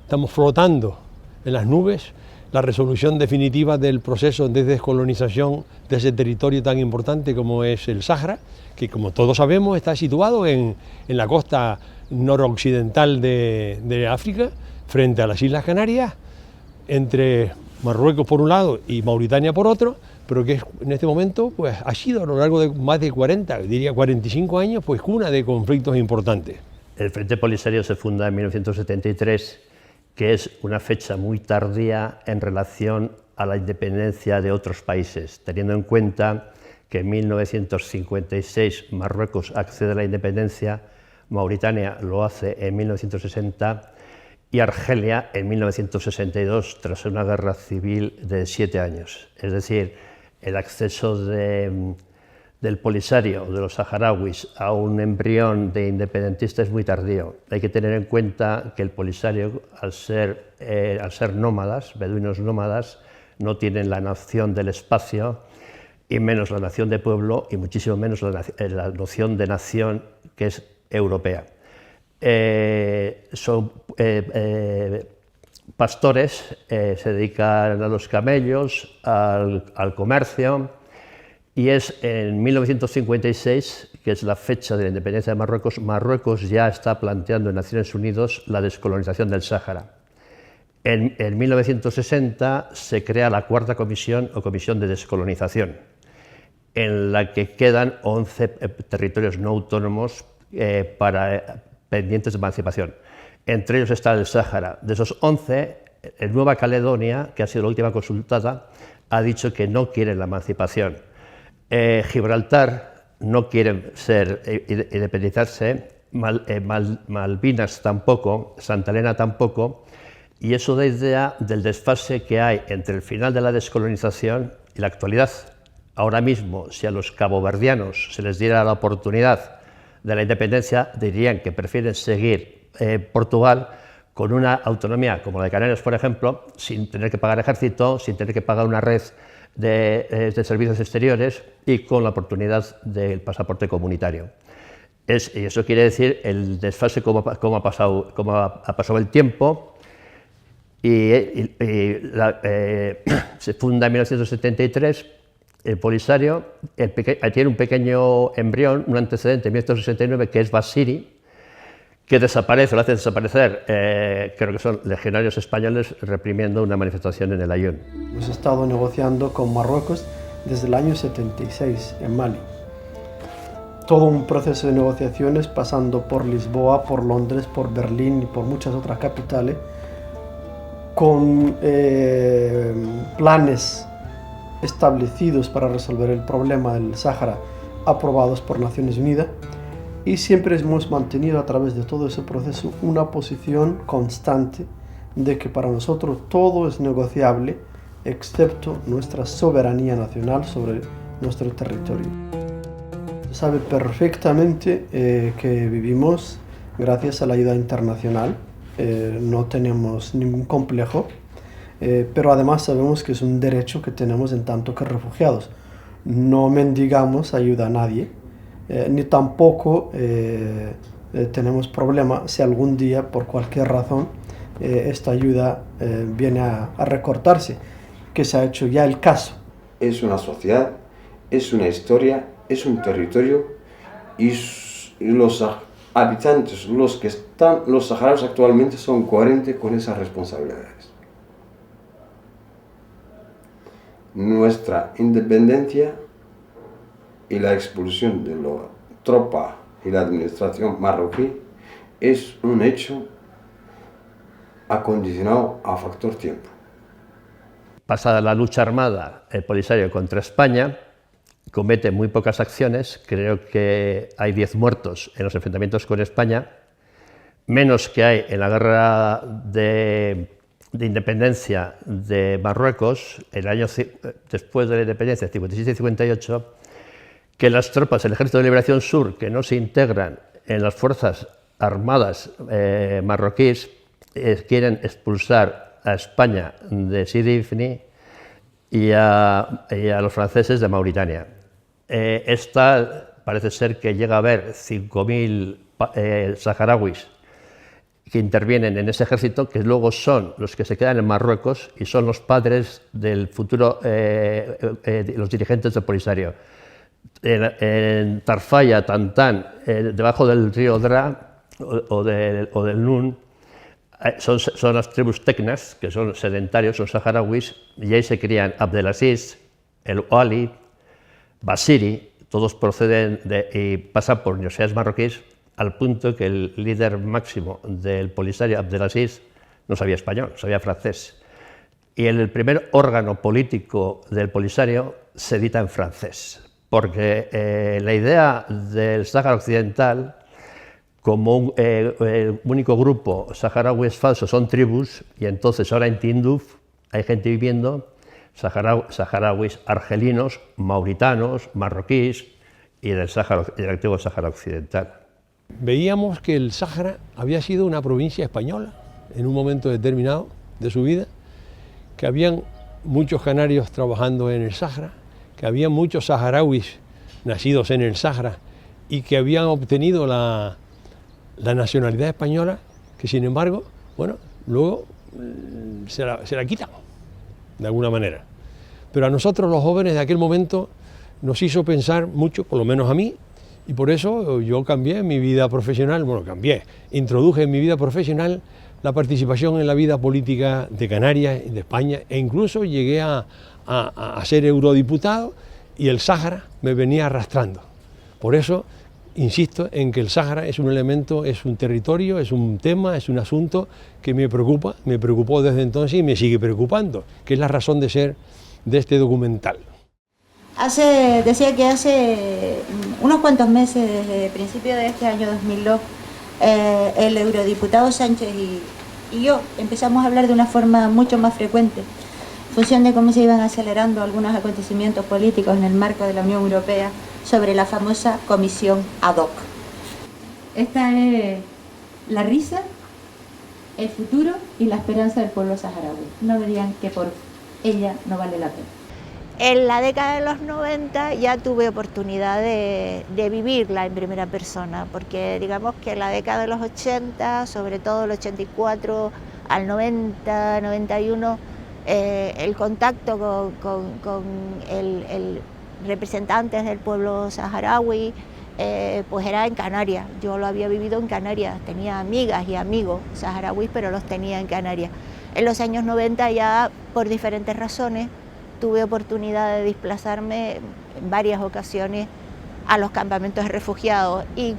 estamos flotando en las nubes la resolución definitiva del proceso de descolonización de ese territorio tan importante como es el Sáhara, que como todos sabemos está situado en la costa noroccidental de África, frente a las Islas Canarias, entre Marruecos por un lado y Mauritania por otro, pero que en este momento pues, ha sido a lo largo de más de 45 años, pues cuna de conflictos importantes. El Frente Polisario se funda en 1973, que es una fecha muy tardía en relación a la independencia de otros países, teniendo en cuenta que en 1956 Marruecos accede a la independencia, Mauritania lo hace en 1960 y Argelia en 1962, tras una guerra civil de 7 años. Es decir, el acceso del Polisario, de los saharauis, a un embrión de independentista es muy tardío. Hay que tener en cuenta que el Polisario, al ser nómadas, beduinos nómadas, no tienen la noción del espacio, y menos la nación de pueblo, y muchísimo menos la noción de nación que es europea. Son pastores, se dedican a los camellos, al comercio, y es en 1956, que es la fecha de la independencia de Marruecos, Marruecos ya está planteando en Naciones Unidas la descolonización del Sáhara. En 1960 se crea la Cuarta Comisión o Comisión de Descolonización, en la que quedan 11 territorios no autónomos pendientes de emancipación. Entre ellos está el Sáhara. De esos 11, Nueva Caledonia, que ha sido la última consultada, ha dicho que no quiere la emancipación. Gibraltar no quiere independizarse, Malvinas tampoco, Santa Elena tampoco, y eso da idea del desfase que hay entre el final de la descolonización y la actualidad. Ahora mismo, si a los caboverdianos se les diera la oportunidad de la independencia, dirían que prefieren seguir Portugal con una autonomía como la de Canarias, por ejemplo, sin tener que pagar ejército, sin tener que pagar una red de servicios exteriores y con la oportunidad del pasaporte comunitario. Y eso quiere decir el desfase, cómo ha pasado el tiempo, se funda en 1973 el Polisario, tiene un pequeño embrión, un antecedente en 1969 que es Basiri, que desaparece, lo hace desaparecer, creo que son legionarios españoles reprimiendo una manifestación en el Aaiún. Hemos estado negociando con Marruecos desde el año 76 en Mali. Todo un proceso de negociaciones pasando por Lisboa, por Londres, por Berlín y por muchas otras capitales, con planes establecidos para resolver el problema del Sáhara aprobados por Naciones Unidas, Y siempre hemos mantenido a través de todo ese proceso una posición constante de que para nosotros todo es negociable, excepto nuestra soberanía nacional sobre nuestro territorio. Se sabe perfectamente que vivimos gracias a la ayuda internacional, no tenemos ningún complejo, pero además sabemos que es un derecho que tenemos en tanto que refugiados. No mendigamos ayuda a nadie, ni tampoco tenemos problema si algún día, por cualquier razón, esta ayuda viene a recortarse, que se ha hecho ya el caso. Es una sociedad, es una historia, es un territorio y los habitantes, los saharauis actualmente son coherentes con esas responsabilidades. Nuestra independencia y la expulsión de la tropa y la administración marroquí es un hecho acondicionado a factor tiempo. Pasada la lucha armada, el Polisario contra España comete muy pocas acciones, creo que hay 10 muertos en los enfrentamientos con España, menos que hay en la guerra de independencia de Marruecos, después de la independencia, 57 y 58, que las tropas del Ejército de Liberación Sur, que no se integran en las fuerzas armadas marroquíes, quieren expulsar a España de Sidi Ifni y a los franceses de Mauritania. Esta parece ser que llega a haber 5.000 saharauis que intervienen en ese ejército, que luego son los que se quedan en Marruecos y son los padres del futuro, los dirigentes del Polisario. En Tarfaya, Tantán, debajo del río Dra o del Nun, son las tribus tecnas, que son sedentarios, son saharauis, y ahí se crían Abdelaziz, el Oali, Basiri, todos proceden y pasan por universidades marroquíes, al punto que el líder máximo del Polisario, Abdelaziz, no sabía español, sabía francés. Y el primer órgano político del Polisario se edita en francés, porque la idea del Sáhara Occidental, como un único grupo saharaui es falso, son tribus, y entonces ahora en Tinduf hay gente viviendo, saharauis argelinos, mauritanos, marroquíes y del antiguo Sáhara Occidental. Veíamos que el Sáhara había sido una provincia española en un momento determinado de su vida, que habían muchos canarios trabajando en el Sáhara, que había muchos saharauis nacidos en el Sáhara y que habían obtenido la nacionalidad española, que sin embargo, bueno, luego se la quitan, de alguna manera. Pero a nosotros los jóvenes de aquel momento nos hizo pensar mucho, por lo menos a mí, y por eso yo cambié mi vida profesional, introduje en mi vida profesional la participación en la vida política de Canarias, de España, e incluso llegué a ser eurodiputado y el Sáhara me venía arrastrando. Por eso insisto en que el Sáhara es un elemento, es un territorio, es un tema, es un asunto que me preocupó desde entonces y me sigue preocupando, que es la razón de ser de este documental. Decía que hace unos cuantos meses, desde el principio de este año 2002, el eurodiputado Sánchez y yo empezamos a hablar de una forma mucho más frecuente, en función de cómo se iban acelerando algunos acontecimientos políticos en el marco de la Unión Europea, sobre la famosa comisión ad hoc. Esta es la risa, el futuro y la esperanza del pueblo saharaui. No me digan que por ella no vale la pena. En la década de los 90 ya tuve oportunidad de vivirla en primera persona, porque digamos que en la década de los 80, sobre todo el 84 al 90, 91, el contacto con el representantes del pueblo saharaui, pues era en Canarias. Yo lo había vivido en Canarias, tenía amigas y amigos saharauis, pero los tenía en Canarias. En los años 90 ya, por diferentes razones, tuve oportunidad de desplazarme en varias ocasiones a los campamentos de refugiados, y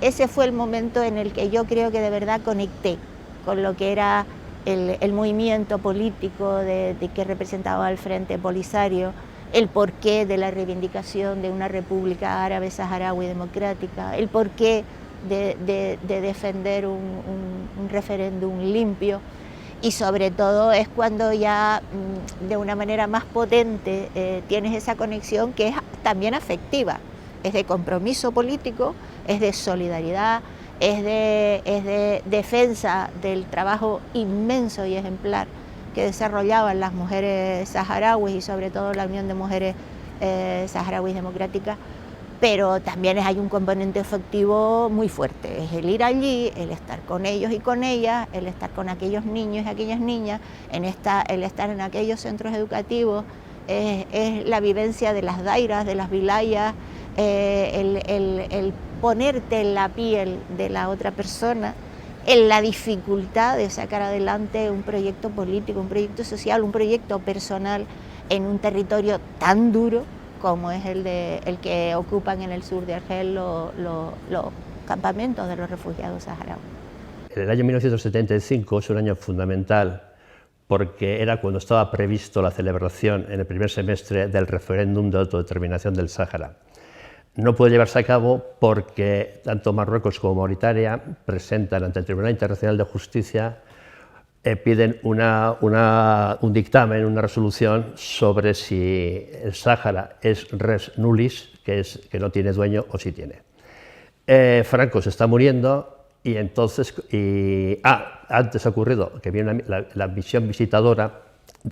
ese fue el momento en el que yo creo que de verdad conecté con lo que era el movimiento político que representaba el Frente Polisario, el porqué de la reivindicación de una república árabe saharaui democrática, el porqué de defender un referéndum limpio, y sobre todo es cuando ya de una manera más potente tienes esa conexión que es también afectiva, es de compromiso político, es de solidaridad, es de defensa del trabajo inmenso y ejemplar que desarrollaban las mujeres saharauis y sobre todo la Unión de Mujeres Saharauis Democráticas, pero también hay un componente afectivo muy fuerte, es el ir allí, el estar con ellos y con ellas, el estar con aquellos niños y aquellas niñas, el estar en aquellos centros educativos, es la vivencia de las dairas, de las vilayas, el ponerte en la piel de la otra persona, en la dificultad de sacar adelante un proyecto político, un proyecto social, un proyecto personal en un territorio tan duro como es el que ocupan en el sur de Argel los campamentos de los refugiados saharauis. El año 1975 es un año fundamental porque era cuando estaba previsto la celebración en el primer semestre del referéndum de autodeterminación del Sáhara. No puede llevarse a cabo porque tanto Marruecos como Mauritania presentan ante el Tribunal Internacional de Justicia, piden un dictamen, una resolución sobre si el Sáhara es res nullis, que no tiene dueño, o si tiene. Franco se está muriendo y entonces, antes ha ocurrido que viene la misión visitadora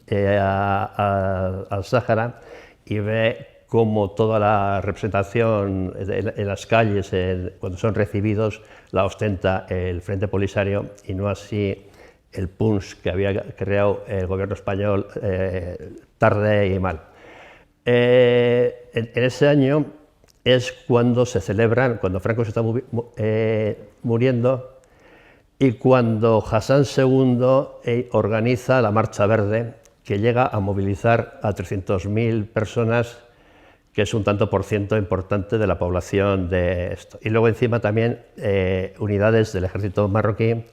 al Sáhara y ve cómo toda la representación en las calles, cuando son recibidos, la ostenta el Frente Polisario y no así el PUNS que había creado el gobierno español tarde y mal. En ese año es cuando se celebran, cuando Franco se está muriendo y cuando Hassan II organiza la Marcha Verde, que llega a movilizar a 300.000 personas, que es un tanto por ciento importante de la población de esto. Y luego encima también unidades del ejército marroquí,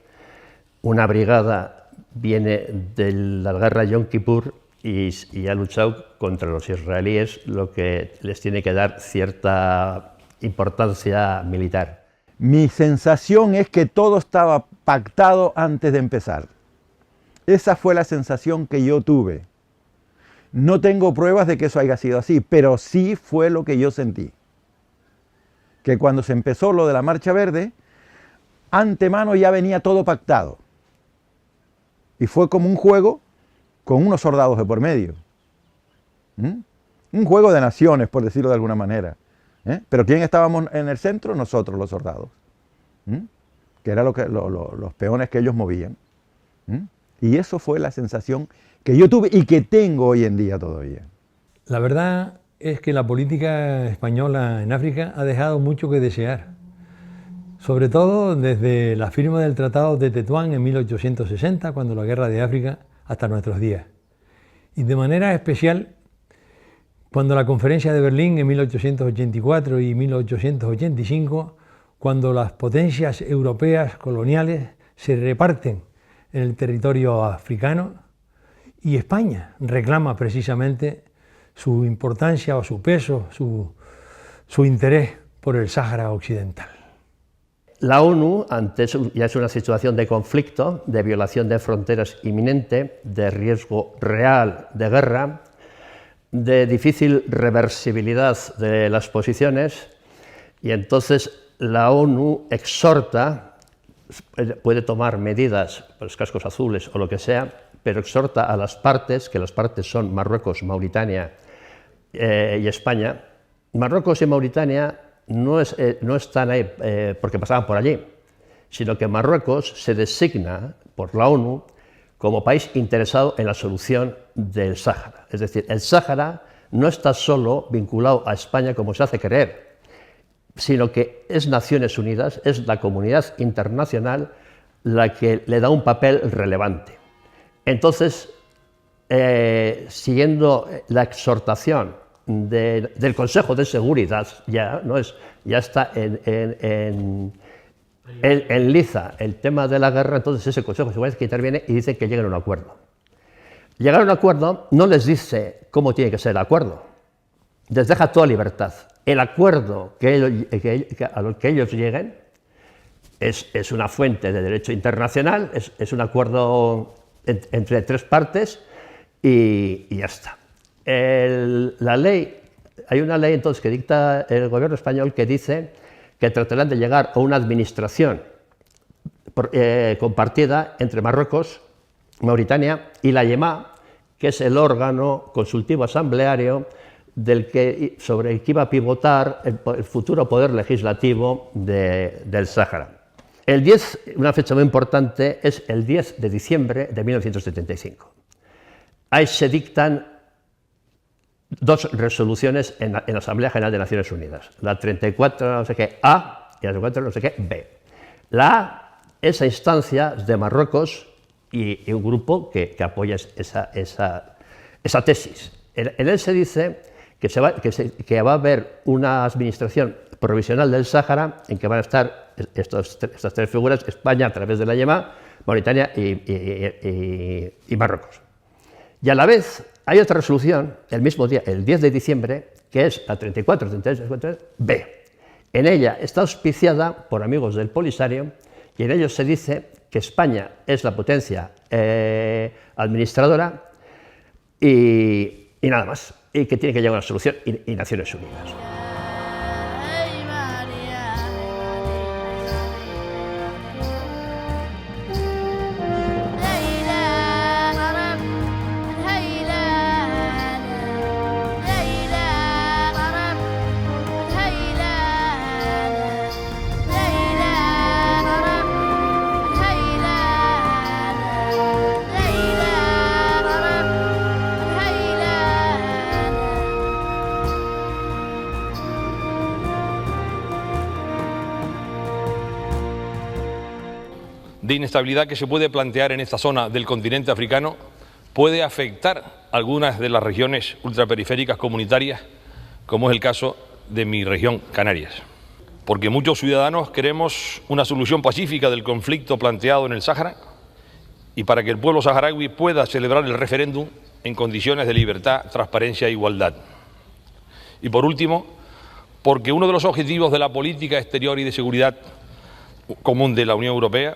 una brigada viene de la guerra Yom Kippur y ha luchado contra los israelíes, lo que les tiene que dar cierta importancia militar. Mi sensación es que todo estaba pactado antes de empezar. Esa fue la sensación que yo tuve. No tengo pruebas de que eso haya sido así, pero sí fue lo que yo sentí. Que cuando se empezó lo de la Marcha Verde, antemano ya venía todo pactado. Y fue como un juego con unos soldados de por medio. Un juego de naciones, por decirlo de alguna manera. Pero ¿quién estábamos en el centro? Nosotros, los soldados. Que eran los peones que ellos movían. Y eso fue la sensación que yo tuve y que tengo hoy en día todavía. La verdad es que la política española en África ha dejado mucho que desear, sobre todo desde la firma del Tratado de Tetuán en 1860, cuando la Guerra de África, hasta nuestros días. Y de manera especial, cuando la Conferencia de Berlín en 1884 y 1885, cuando las potencias europeas coloniales se reparten en el territorio africano, y España reclama precisamente su importancia o su peso, su interés por el Sáhara Occidental. La ONU, ante eso, ya es una situación de conflicto, de violación de fronteras inminente, de riesgo real de guerra, de difícil reversibilidad de las posiciones, y entonces la ONU exhorta, puede tomar medidas, los cascos azules o lo que sea, pero exhorta a las partes, que las partes son Marruecos, Mauritania y España. Marruecos y Mauritania no están ahí porque pasaban por allí, sino que Marruecos se designa por la ONU como país interesado en la solución del Sáhara. Es decir, el Sáhara no está solo vinculado a España como se hace creer, sino que es Naciones Unidas, es la comunidad internacional la que le da un papel relevante. Entonces, siguiendo la exhortación del Consejo de Seguridad, ya está en liza el tema de la guerra, entonces ese Consejo de Seguridad que interviene y dice que lleguen a un acuerdo. Llegar a un acuerdo no les dice cómo tiene que ser el acuerdo, les deja toda libertad. El acuerdo al que ellos lleguen es una fuente de derecho internacional, es un acuerdo entre tres partes y ya está. La ley, hay una ley entonces que dicta el gobierno español que dice que tratarán de llegar a una administración compartida entre Marruecos, Mauritania y la YEMA, que es el órgano consultivo asambleario sobre el que iba a pivotar el futuro poder legislativo del Sáhara. Una fecha muy importante es el 10 de diciembre de 1975. Ahí se dictan dos resoluciones en la Asamblea General de Naciones Unidas, la 34 no sé qué A y la 34 no sé qué B. La A, esa instancia de Marruecos y un grupo que apoya esa tesis. En él se dice que va a haber una administración provisional del Sáhara en que van a estar estas tres figuras, España a través de la YEMA, Mauritania y Marruecos. Y a la vez hay otra resolución, el mismo día, el 10 de diciembre, que es la 34-33-B. En ella está auspiciada por amigos del Polisario y en ello se dice que España es la potencia administradora y nada más, y que tiene que llegar a una solución y Naciones Unidas. De inestabilidad que se puede plantear en esta zona del continente africano puede afectar algunas de las regiones ultraperiféricas comunitarias, como es el caso de mi región, Canarias. Porque muchos ciudadanos queremos una solución pacífica del conflicto planteado en el Sáhara y para que el pueblo saharaui pueda celebrar el referéndum en condiciones de libertad, transparencia e igualdad. Y por último, porque uno de los objetivos de la política exterior y de seguridad común de la Unión Europea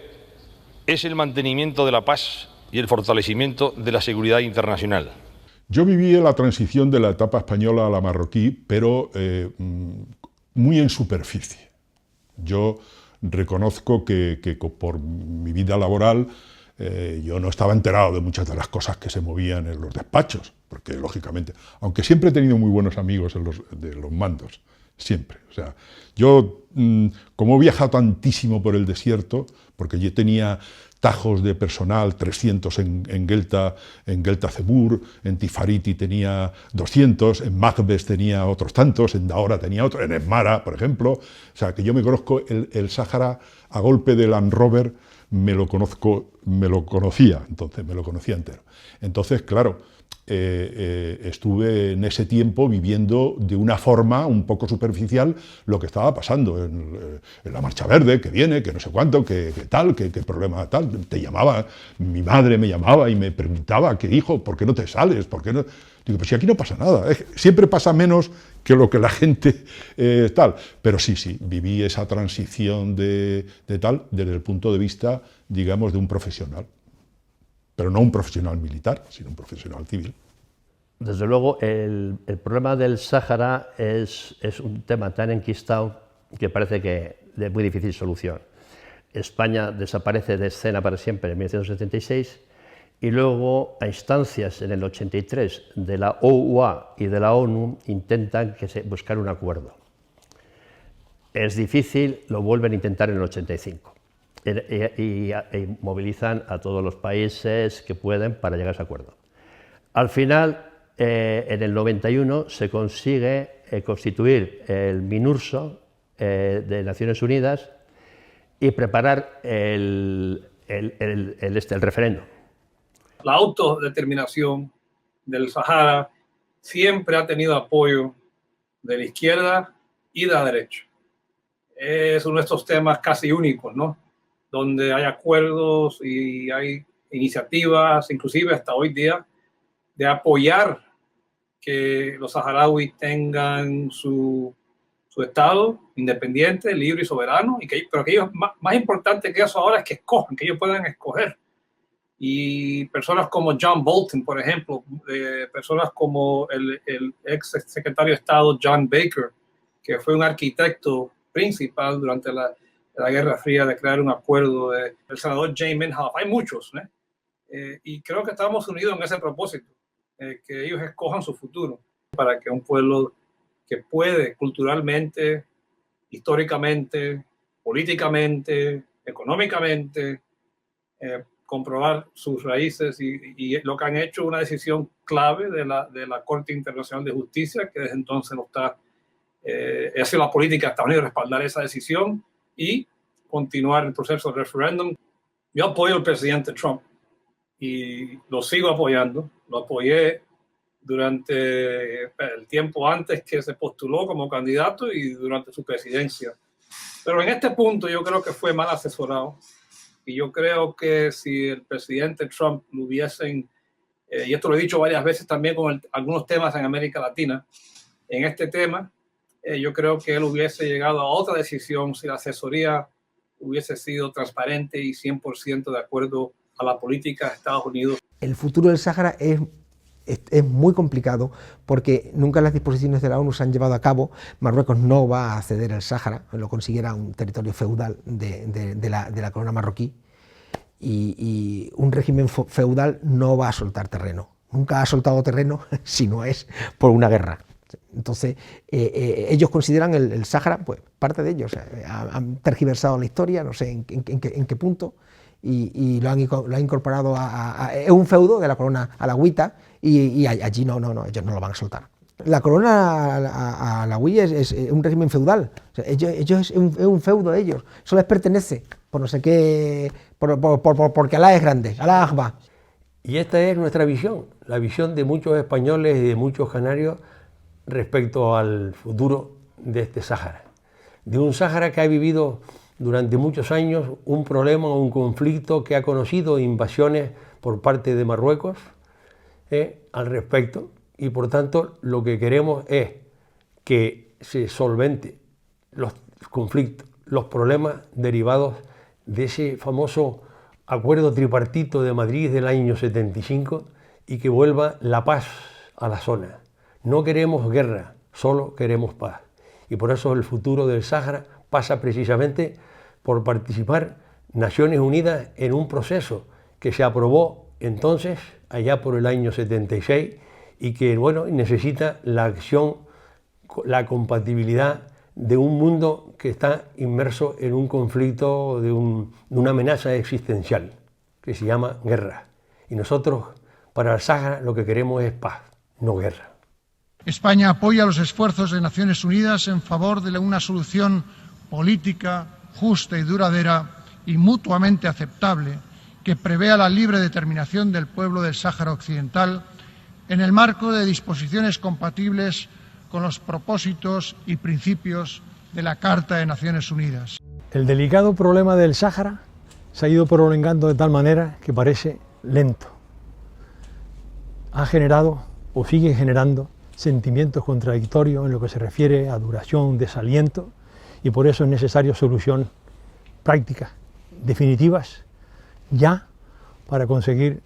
es el mantenimiento de la paz y el fortalecimiento de la seguridad internacional. Yo viví la transición de la etapa española a la marroquí, pero muy en superficie. Yo reconozco que por mi vida laboral yo no estaba enterado de muchas de las cosas que se movían en los despachos, porque lógicamente, aunque siempre he tenido muy buenos amigos de los mandos, siempre. O sea, yo, como he viajado tantísimo por el desierto, porque yo tenía tajos de personal, 300 en Guelta Cebur, en Tifariti tenía 200, en Magbes tenía otros tantos, en Daora tenía otros, en Esmara, por ejemplo. O sea, que yo me conozco el Sáhara a golpe de Land Rover, me lo conocía entero. Entonces, claro, estuve en ese tiempo viviendo de una forma un poco superficial lo que estaba pasando en la Marcha Verde, que viene, que no sé cuánto, que tal, que problema tal. Te llamaba, mi madre me llamaba y me preguntaba, ¿qué hijo? ¿Por qué no te sales? ¿Por qué no? Digo, pues si aquí no pasa nada, siempre pasa menos que lo que la gente tal. Pero sí, viví esa transición de tal desde el punto de vista, digamos, de un profesional. Pero no un profesional militar, sino un profesional civil. Desde luego, el problema del Sáhara es un tema tan enquistado que parece que de muy difícil solución. España desaparece de escena para siempre en 1976 y luego, a instancias en el 83 de la OUA y de la ONU, intentan buscar un acuerdo. Es difícil, lo vuelven a intentar en el 85. Y movilizan a todos los países que pueden para llegar a ese acuerdo. Al final, en el 91, se consigue constituir el MINURSO de Naciones Unidas y preparar el referéndum. La autodeterminación del Sahara siempre ha tenido apoyo de la izquierda y de la derecha. Es uno de estos temas casi únicos, ¿no?, donde hay acuerdos y hay iniciativas, inclusive hasta hoy día, de apoyar que los saharauis tengan su estado independiente, libre y soberano, pero que ellos, más importante que eso ahora es que escojan, que ellos puedan escoger. Y personas como John Bolton, por ejemplo, personas como el ex secretario de Estado John Baker, que fue un arquitecto principal durante la Guerra Fría de crear un acuerdo, el senador James Inhofe, hay muchos, y creo que estamos unidos en ese propósito, que ellos escojan su futuro, para que un pueblo que puede culturalmente, históricamente, políticamente, económicamente, comprobar sus raíces y lo que han hecho una decisión clave de la Corte Internacional de Justicia, que desde entonces no está, ha sido la política de Estados Unidos respaldar esa decisión y continuar el proceso de referéndum. Yo apoyo al presidente Trump y lo sigo apoyando, lo apoyé durante el tiempo antes que se postuló como candidato y durante su presidencia. Pero en este punto yo creo que fue mal asesorado. Y yo creo que si el presidente Trump lo hubiesen, y esto lo he dicho varias veces también con algunos temas en América Latina, en este tema, yo creo que él hubiese llegado a otra decisión si la asesoría hubiese sido transparente y 100% de acuerdo a la política de Estados Unidos. El futuro del Sáhara es muy complicado porque nunca las disposiciones de la ONU se han llevado a cabo. Marruecos no va a ceder el Sáhara, lo considera un territorio feudal de la corona marroquí, y un régimen feudal no va a soltar terreno. Nunca ha soltado terreno si no es por una guerra. Entonces, ellos consideran el Sáhara, pues parte de ellos, han tergiversado la historia, no sé en qué punto, y lo han incorporado es un feudo de la corona alauita, y allí no, ellos no lo van a soltar. La corona alauí es un régimen feudal, o sea, ellos es un feudo de ellos, eso les pertenece, por no sé qué, porque Alá es grande, Alá Akbar. Y esta es nuestra visión, la visión de muchos españoles y de muchos canarios respecto al futuro de este Sáhara. De un Sáhara que ha vivido durante muchos años un problema, un conflicto, que ha conocido invasiones por parte de Marruecos al respecto, y por tanto lo que queremos es que se solvente los conflictos, los problemas derivados de ese famoso acuerdo tripartito de Madrid del año 75 y que vuelva la paz a la zona. No queremos guerra, solo queremos paz. Y por eso el futuro del Sáhara pasa precisamente por participar Naciones Unidas en un proceso que se aprobó entonces, allá por el año 76, y que bueno, necesita la acción, la compatibilidad de un mundo que está inmerso en un conflicto, de una amenaza existencial, que se llama guerra. Y nosotros, para el Sáhara, lo que queremos es paz, no guerra. España apoya los esfuerzos de Naciones Unidas en favor de una solución política, justa y duradera y mutuamente aceptable que prevea la libre determinación del pueblo del Sáhara Occidental en el marco de disposiciones compatibles con los propósitos y principios de la Carta de Naciones Unidas. El delicado problema del Sáhara se ha ido prolongando de tal manera que parece lento. Ha generado o sigue generando sentimientos contradictorios en lo que se refiere a duración, desaliento, y por eso es necesario solución prácticas, definitivas, ya, para conseguir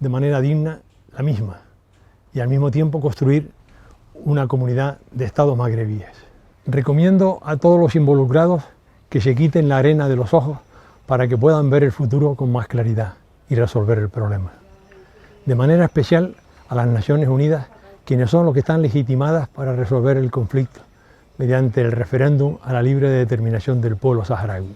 de manera digna la misma y al mismo tiempo construir una comunidad de estados magrebíes. Recomiendo a todos los involucrados que se quiten la arena de los ojos para que puedan ver el futuro con más claridad y resolver el problema. De manera especial a las Naciones Unidas, quienes son los que están legitimadas para resolver el conflicto mediante el referéndum a la libre determinación del pueblo saharaui.